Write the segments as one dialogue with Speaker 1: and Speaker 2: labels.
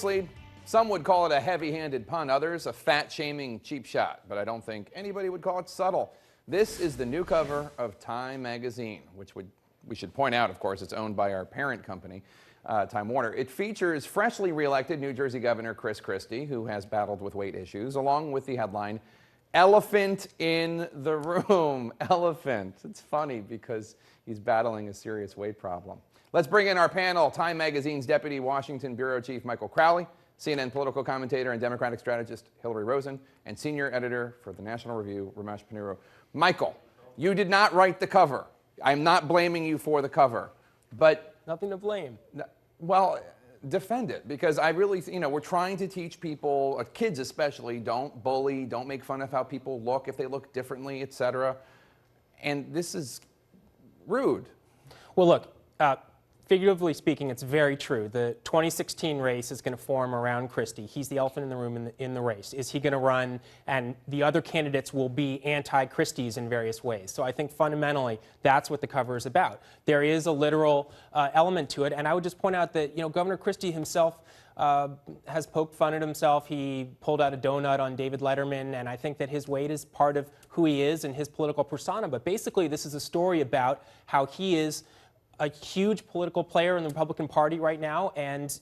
Speaker 1: Lead. Some would call it a heavy-handed pun, others a fat-shaming cheap shot, but I don't think anybody would call it subtle. This is the new cover of Time magazine, which we should point out, of course, it's owned by our parent company, Time Warner. It features freshly reelected New Jersey Governor Chris Christie, who has battled with weight issues, along with the headline, "Elephant in the Room." Elephant. It's funny because he's battling a serious weight problem. Let's bring in our panel, Time Magazine's Deputy Washington Bureau Chief Michael Crowley, CNN political commentator and Democratic strategist Hillary Rosen, and senior editor for the National Review, Ramesh Ponnuru. Michael, you did not write the cover. I'm not blaming you for the cover, but...
Speaker 2: Nothing to blame.
Speaker 1: Well, defend it, because I really, we're trying to teach people, kids especially, don't bully, don't make fun of how people look if they look differently, etc. And this is rude.
Speaker 2: Well, look, figuratively speaking, it's very true. The 2016 race is going to form around Christie. He's the elephant in the room in the race. Is he going to run? And the other candidates will be anti-Christies in various ways. So I think fundamentally that's what the cover is about. There is a literal element to it. And I would just point out that Governor Christie himself has poked fun at himself. He pulled out a donut on David Letterman, and I think that his weight is part of who he is and his political persona. But basically, this is a story about how he is a huge political player in the Republican Party right now, and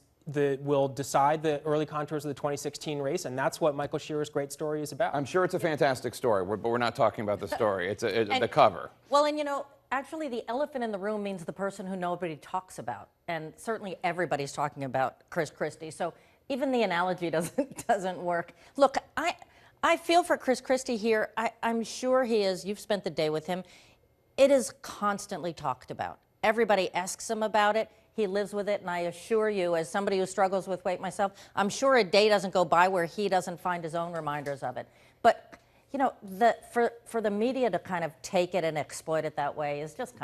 Speaker 2: will decide the early contours of the 2016 race, and that's what Michael Shearer's great story is about.
Speaker 1: I'm sure it's a fantastic story, but we're not talking about the story. It's the cover.
Speaker 3: Well, and actually the elephant in the room means the person who nobody talks about, and certainly everybody's talking about Chris Christie, so even the analogy doesn't work. Look, I feel for Chris Christie here. I'm sure he is. You've spent the day with him. It is constantly talked about. Everybody asks him about it. He lives with it, and I assure you, as somebody who struggles with weight myself, I'm sure a day doesn't go by where he doesn't find his own reminders of it. But, for the media to kind of take it and exploit it that way is just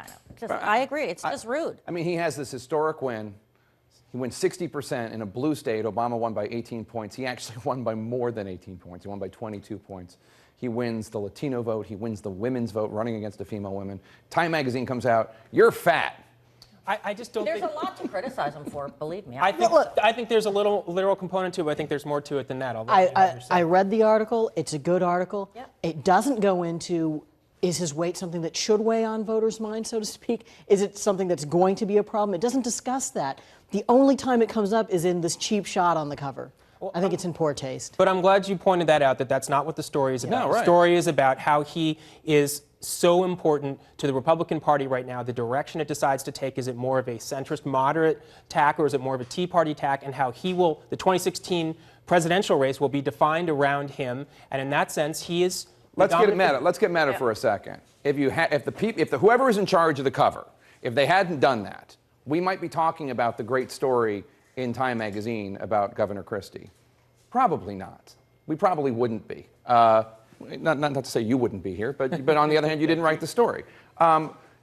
Speaker 3: I agree, it's just rude.
Speaker 1: I mean, he has this historic win. He wins 60% in a blue state. Obama won by 18 points. He actually won by more than 18 points. He won by 22 points. He wins the Latino vote. He wins the women's vote, running against the female women. Time magazine comes out, "You're fat."
Speaker 2: I just don't
Speaker 3: There's
Speaker 2: think...
Speaker 3: a lot to criticize him for, believe me.
Speaker 2: I think there's a literal component to it, but I think there's more to it than that.
Speaker 4: I read the article. It's a good article.
Speaker 3: Yep.
Speaker 4: It doesn't go into, is his weight something that should weigh on voters' minds, so to speak? Is it something that's going to be a problem? It doesn't discuss that. The only time it comes up is in this cheap shot on the cover. Well, I think it's in poor taste.
Speaker 2: But I'm glad you pointed that out, that that's not what the story is about.
Speaker 1: No, right.
Speaker 2: The story is about how he is so important to the Republican Party right now, the direction it decides to take. Is it more of a centrist, moderate tack, or is it more of a Tea Party tack? And how the 2016 presidential race will be defined around him. And in that sense, he is...
Speaker 1: Let's get meta for a second. If whoever is in charge of the cover, if they hadn't done that, we might be talking about the great story in Time magazine about Governor Christie. Probably not. We probably wouldn't be. Not to say you wouldn't be here, but on the other hand, you didn't write the story.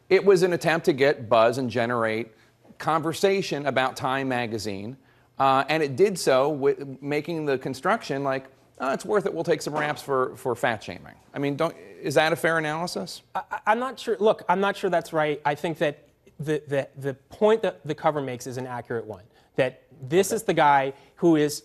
Speaker 1: It was an attempt to get buzz and generate conversation about Time magazine, and it did so with making the construction like, oh, it's worth it, we'll take some raps for fat shaming. I mean, is that a fair analysis?
Speaker 2: I'm not sure. Look, I'm not sure that's right. I think that the point that the cover makes is an accurate one. That this is the guy who is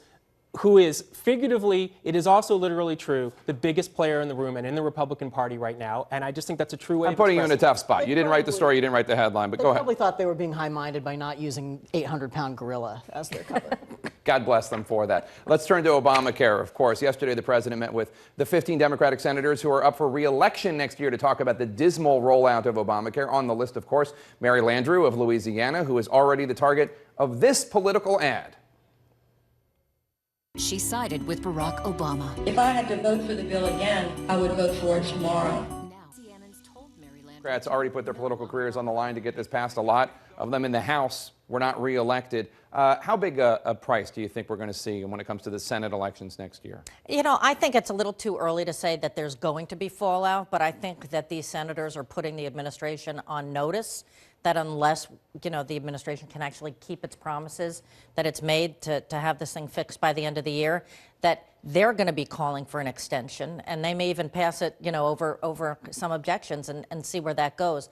Speaker 2: figuratively, it is also literally true, the biggest player in the room and in the Republican Party right now. And I just think that's a true way
Speaker 1: I'm putting you in a tough spot. You didn't write the story, you didn't write the headline, but go ahead.
Speaker 4: They probably thought they were being high-minded by not using 800-pound gorilla as their cover.
Speaker 1: God bless them for that. Let's turn to Obamacare, of course. Yesterday, the president met with the 15 Democratic senators who are up for re-election next year to talk about the dismal rollout of Obamacare. On the list, of course, Mary Landrieu of Louisiana, who is already the target of this political ad.
Speaker 5: She sided with Barack Obama.
Speaker 6: If I had to vote for the bill again, I would vote for it tomorrow.
Speaker 1: Democrats already put their political careers on the line to get this passed. A lot of them in the House were not re-elected. How big a price do you think we're going to see when it comes to the Senate elections next year?
Speaker 3: I think it's a little too early to say that there's going to be fallout, but I think that these senators are putting the administration on notice that unless, the administration can actually keep its promises that it's made to have this thing fixed by the end of the year, that they're going to be calling for an extension, and they may even pass it, over some objections and see where that goes.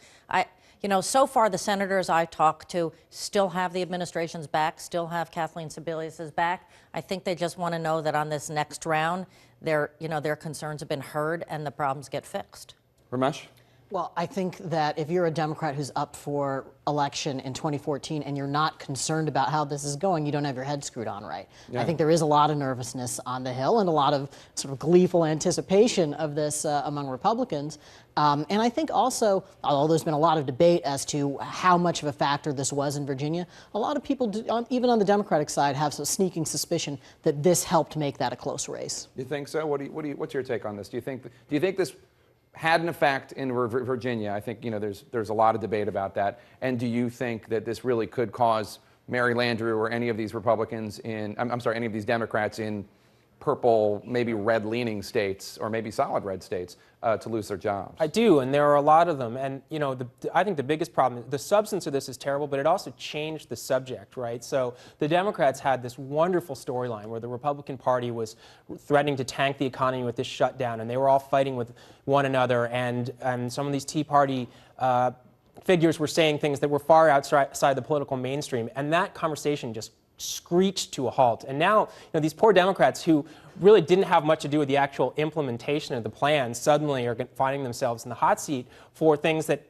Speaker 3: you know, so far the senators I talked to still have the administration's back, still have Kathleen Sebelius's back. I think they just want to know that on this next round, their concerns have been heard and the problems get fixed.
Speaker 1: Ramesh?
Speaker 4: Well, I think that if you're a Democrat who's up for election in 2014 and you're not concerned about how this is going, you don't have your head screwed on right.
Speaker 1: Yeah.
Speaker 4: I think there is a lot of nervousness on the Hill and a lot of sort of gleeful anticipation of this among Republicans. And I think also, although there's been a lot of debate as to how much of a factor this was in Virginia, a lot of people, even on the Democratic side, have some sneaking suspicion that this helped make that a close race.
Speaker 1: You think so? What's your take on this? Do you think this had an effect in Virginia? I think, you know, there's a lot of debate about that. And do you think that this really could cause Mary Landrieu or any of these Republicans any of these Democrats in purple, maybe red-leaning states, or maybe solid red states, to lose their jobs?
Speaker 2: I do, and there are a lot of them. And you know, I think the biggest problem, the substance of this is terrible, but it also changed the subject, right? So the Democrats had this wonderful storyline where the Republican Party was threatening to tank the economy with this shutdown, and they were all fighting with one another, and some of these Tea Party figures were saying things that were far outside the political mainstream, and that conversation just screeched to a halt. And now, you know, these poor Democrats who really didn't have much to do with the actual implementation of the plan suddenly are finding themselves in the hot seat for things that,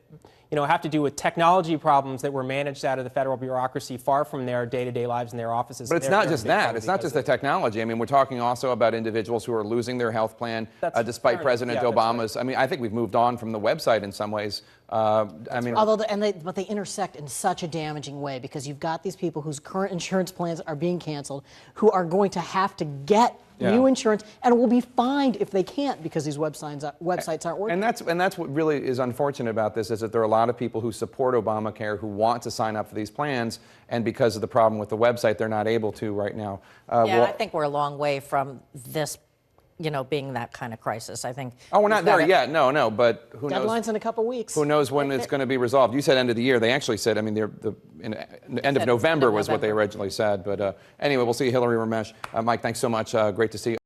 Speaker 2: you know, have to do with technology problems that were managed out of the federal bureaucracy far from their day-to-day lives in their offices.
Speaker 1: But it's not just that. It's not just the technology. I mean, we're talking also about individuals who are losing their health plan despite President Obama's. I mean, I think we've moved on from the website in some ways. I mean,
Speaker 4: although but they intersect in such a damaging way, because you've got these people whose current insurance plans are being canceled, who are going to have to get new insurance, and will be fined if they can't because these websites aren't working.
Speaker 1: And that's what really is unfortunate about this, is that there are a lot of people who support Obamacare who want to sign up for these plans, and because of the problem with the website, they're not able to right now.
Speaker 3: I think we're a long way from this, you know, being that kind of crisis. I think.
Speaker 1: Oh, we're not there yet. No, but who knows?
Speaker 4: Deadline's in a couple weeks.
Speaker 1: Who knows when it's going to be resolved? You said end of the year. They actually said, I mean, end of November was what they originally said. But anyway, we'll see Hillary, Ramesh. Mike, thanks so much. Great to see you.